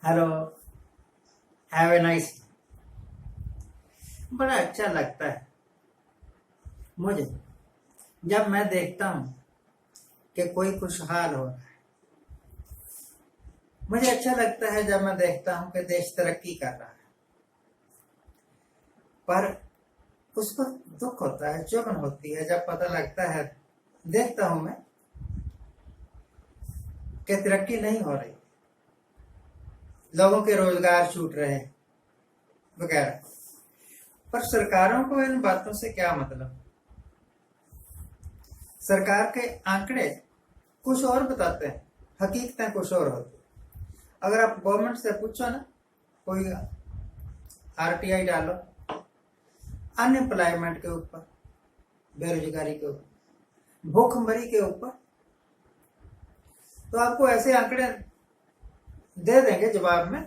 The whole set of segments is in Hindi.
हेलो। Have a nice. बड़ा अच्छा लगता है मुझे जब मैं देखता हूँ कि कोई खुशहाल हो रहा है। मुझे अच्छा लगता है जब मैं देखता हूँ कि देश तरक्की कर रहा है, पर उसको दुख होता है, चुभन होती है जब पता लगता है, देखता हूँ मैं कि तरक्की नहीं हो रही, लोगों के रोजगार छूट रहे हैं वगैरह। पर सरकारों को इन बातों से क्या मतलब? सरकार के आंकड़े कुछ और बताते हैं, हकीकतें कुछ और होती है। अगर आप गवर्नमेंट से पूछो ना, कोई आरटीआई डालो अनएम्प्लॉयमेंट के ऊपर, बेरोजगारी के ऊपर, भूखमरी के ऊपर, तो आपको ऐसे आंकड़े दे देंगे जवाब में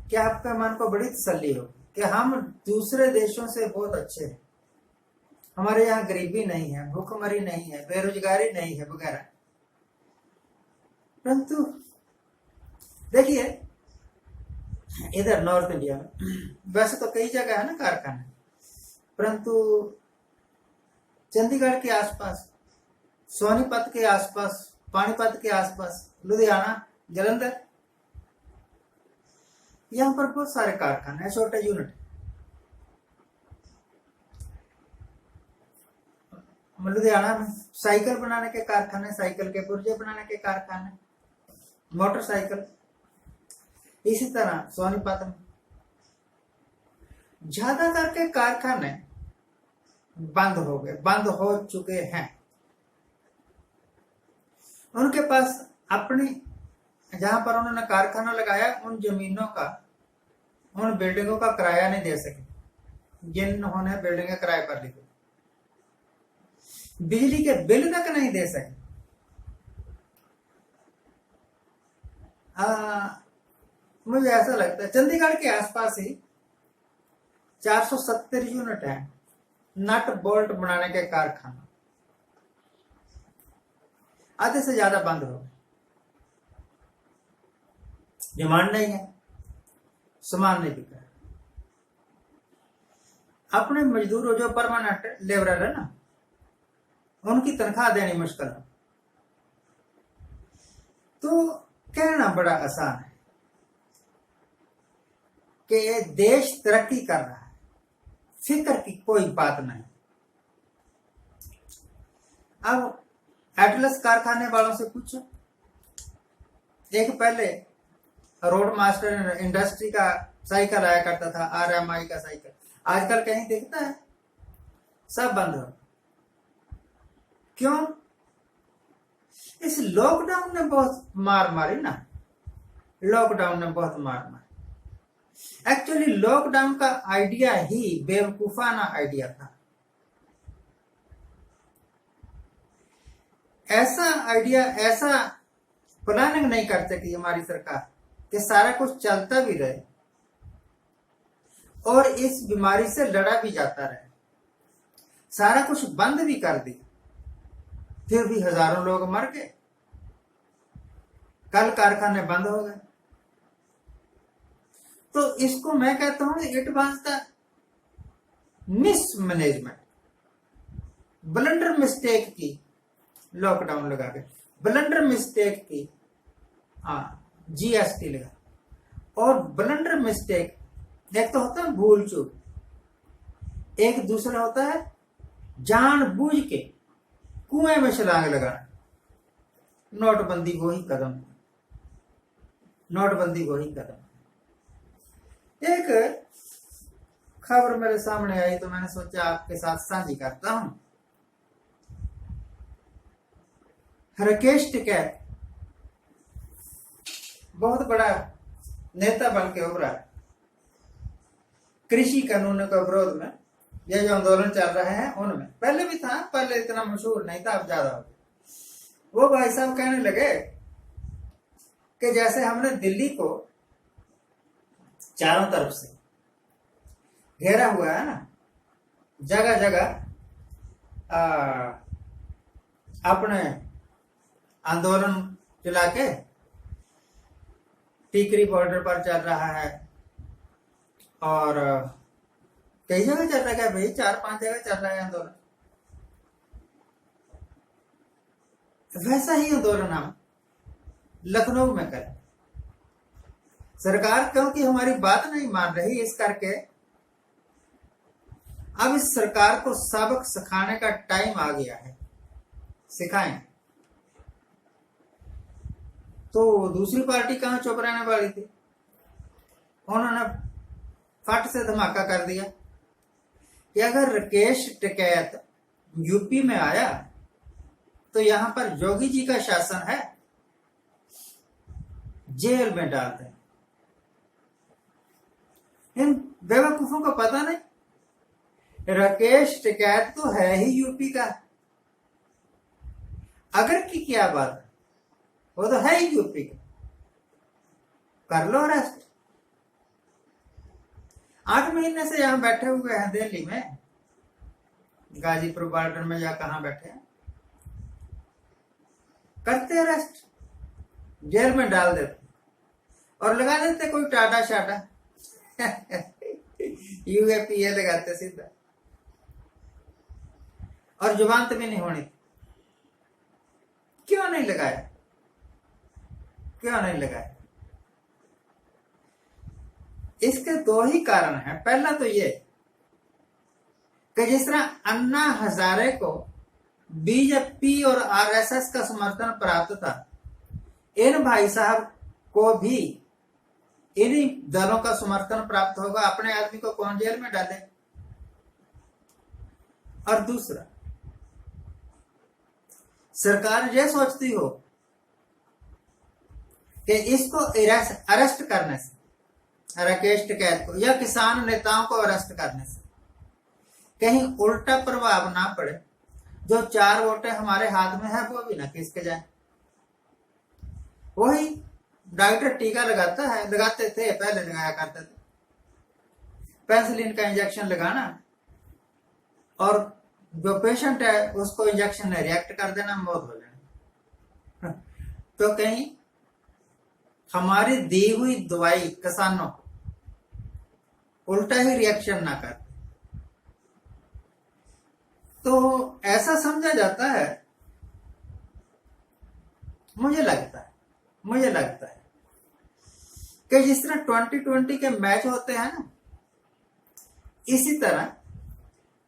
कि आपके मन को बड़ी तसल्ली हो कि हम दूसरे देशों से बहुत अच्छे हैं, हमारे यहाँ गरीबी नहीं है, भूखमरी नहीं है, बेरोजगारी नहीं है वगैरह। परंतु देखिए, इधर नॉर्थ इंडिया में वैसे तो कई जगह है ना कारखाने, परंतु चंडीगढ़ के आसपास, सोनीपत के आसपास, पानीपत के आसपास, लुधियाना, जलंधर, यहाँ पर बहुत सारे कारखाने हैं, छोटे यूनिट। लुधियाना में साइकिल बनाने के कारखाने, साइकिल के पुर्जे बनाने के कारखाने, मोटरसाइकिल। इसी तरह सोनीपत में ज्यादा करके कारखाने बंद हो गए, बंद हो चुके हैं। उनके पास अपनी, जहां पर उन्होंने कारखाना लगाया, उन जमीनों का, उन बिल्डिंगों का किराया नहीं दे सके जिन्होंने बिल्डिंगें किराए पर ली। बिजली के बिल तक नहीं दे सके। मुझे ऐसा लगता है चंडीगढ़ के आसपास ही 470 यूनिट है नट बोल्ट बनाने के कारखाना, आधे से ज्यादा बंद हो गए। डिमांड नहीं है, सामान नहीं बिका। अपने मजदूरों जो परमानेंट लेबरर है ना, उनकी तनख्वाह देनी मुश्किल है। तो कहना बड़ा आसान है कि देश तरक्की कर रहा है, फिक्र की कोई बात नहीं। अब एटलस कारखाने वालों से पूछो, एक पहले रोड मास्टर इंडस्ट्री का साइकिल आया करता था, आरएमआई का साइकिल, आजकल कहीं दिखता है? सब बंद हो। क्यों? इस लॉकडाउन ने बहुत मार मारी ना, लॉकडाउन ने बहुत मार मारी। एक्चुअली लॉकडाउन का आइडिया ही बेवकूफाना आइडिया था। ऐसा आइडिया, ऐसा प्लानिंग नहीं कर सकी हमारी सरकार कि सारा कुछ चलता भी रहे और इस बीमारी से लड़ा भी जाता रहे। सारा कुछ बंद भी कर दिया, फिर भी हजारों लोग मर गए, कल कारखाने बंद हो गए। तो इसको मैं कहता हूं it was the mismanagement, blunder mistake की लॉकडाउन लगा के, ब्लंडर मिस्टेक की जीएसटी लगा, और ब्लंडर मिस्टेक एक तो होता है भूल चूक, एक दूसरा होता है जानबूझ के कुएं में छलांग लगाना। नोटबंदी वही कदम, नोटबंदी वही कदम। एक खबर मेरे सामने आई तो मैंने सोचा आपके साथ साझी करता हूं। राकेश टिकैत बहुत बड़ा नेता बन के उभरा कृषि कानूनों के विरोध में। ये जो आंदोलन चल रहे हैं उनमें, पहले भी था, पहले इतना मशहूर नहीं था, अब ज्यादा हो गया। वो भाई साहब कहने लगे कि जैसे हमने दिल्ली को चारों तरफ से घेरा हुआ है ना, जगह जगह अपने आंदोलन चला के टीकरी बॉर्डर पर चल रहा है और कई जगह चल रहा है भाई, 4-5 जगह चल रहा है आंदोलन। वैसा ही आंदोलन हम लखनऊ में करें। सरकार क्योंकि हमारी बात नहीं मान रही, इस करके अब इस सरकार को सबक सिखाने का टाइम आ गया है, सिखाएं। तो दूसरी पार्टी कहां चुप रहने वाली थी, उन्होंने फट से धमाका कर दिया कि अगर राकेश टिकैत यूपी में आया तो यहां पर योगी जी का शासन है, जेल में डाल दें। इन बेवकूफों को पता नहीं, राकेश टिकैत तो है ही यूपी का। अगर की क्या बात है, वो तो है ही यूपी का, कर लो अरेस्ट। 8 महीने से यहां बैठे हुए हैं दिल्ली में, गाजीपुर बॉर्डर में या कहां बैठे हैं, करते अरेस्ट, जेल में डाल देते और लगा देते कोई टाटा शाटा यूएपीए लगाते सीधा, और जुबान तो भी नहीं होनी। क्यों नहीं लगाया, क्यों नहीं लगाया? इसके 2 ही कारण हैं। पहला तो ये कि जिस तरह अन्ना हजारे को बीजेपी और आरएसएस का समर्थन प्राप्त था, इन भाई साहब को भी इन्हीं दलों का समर्थन प्राप्त होगा। अपने आदमी को कौन जेल में डाले? और दूसरा, सरकार ये सोचती हो कि इसको अरेस्ट करने से, राकेश टिकैत को या किसान नेताओं को अरेस्ट करने से कहीं उल्टा प्रभाव ना पड़े, जो 4 वोटें हमारे हाथ में है वो भी ना खिसक जाए। वही डॉक्टर टीका लगाता है, लगाते थे, पहले लगाया करते थे, पेनिसिलिन का इंजेक्शन लगाना और जो पेशेंट है उसको इंजेक्शन ने रिएक्ट कर देना, मौत हो जाना। तो कहीं हमारी दी हुई दवाई किसानों को उल्टा ही रिएक्शन ना कर। तो ऐसा समझा जाता है, मुझे लगता है कि जिस तरह 2020 के मैच होते हैं ना, इसी तरह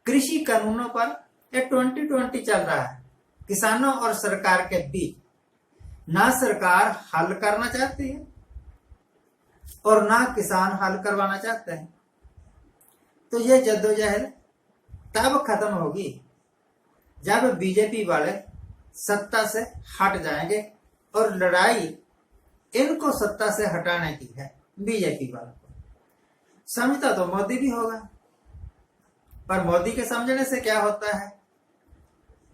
कृषि कानूनों पर ये 2020 चल रहा है किसानों और सरकार के बीच। ना सरकार हल करना चाहती है और ना किसान हल करवाना चाहते हैं। तो ये जद्दोजहद तब खत्म होगी जब बीजेपी वाले सत्ता से हट जाएंगे, और लड़ाई इनको सत्ता से हटाने की है, बीजेपी वालों को। समझता तो मोदी भी होगा, पर मोदी के समझने से क्या होता है?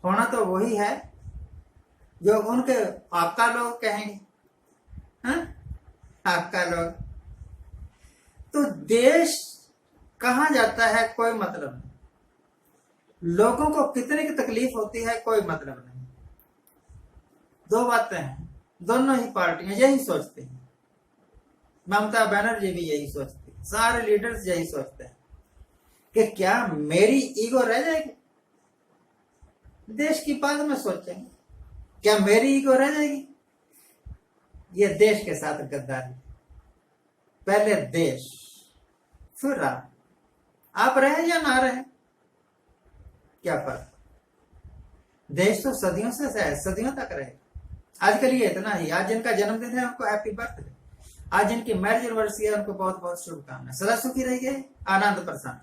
होना तो वही है जो उनके आपका लोग कहेंगे, हाँ? आपका लोग। तो देश कहां जाता है कोई मतलब नहीं, लोगों को कितने की तकलीफ होती है कोई मतलब नहीं। 2 बातें हैं, दोनों ही पार्टियां यही सोचती हैं। ममता बनर्जी भी यही सोचती है, सारे लीडर्स यही सोचते हैं कि क्या मेरी ईगो रह जाएगी? देश की बात में सोचेंगे, क्या मेरी ईगो रह जाएगी? ये देश के साथ गद्दारी। पहले देश फिर आप रहे या ना रहे, क्या फर्क? देश तो सदियों से है, सदियों तक रहे। आज के लिए इतना ही। आज जिनका जन्मदिन है उनको हैप्पी बर्थडे, आज जिनकी मैरिज एनिवर्सरी है उनको बहुत बहुत शुभकामनाएं। सदा सुखी रहिए, आनंद प्रशांत।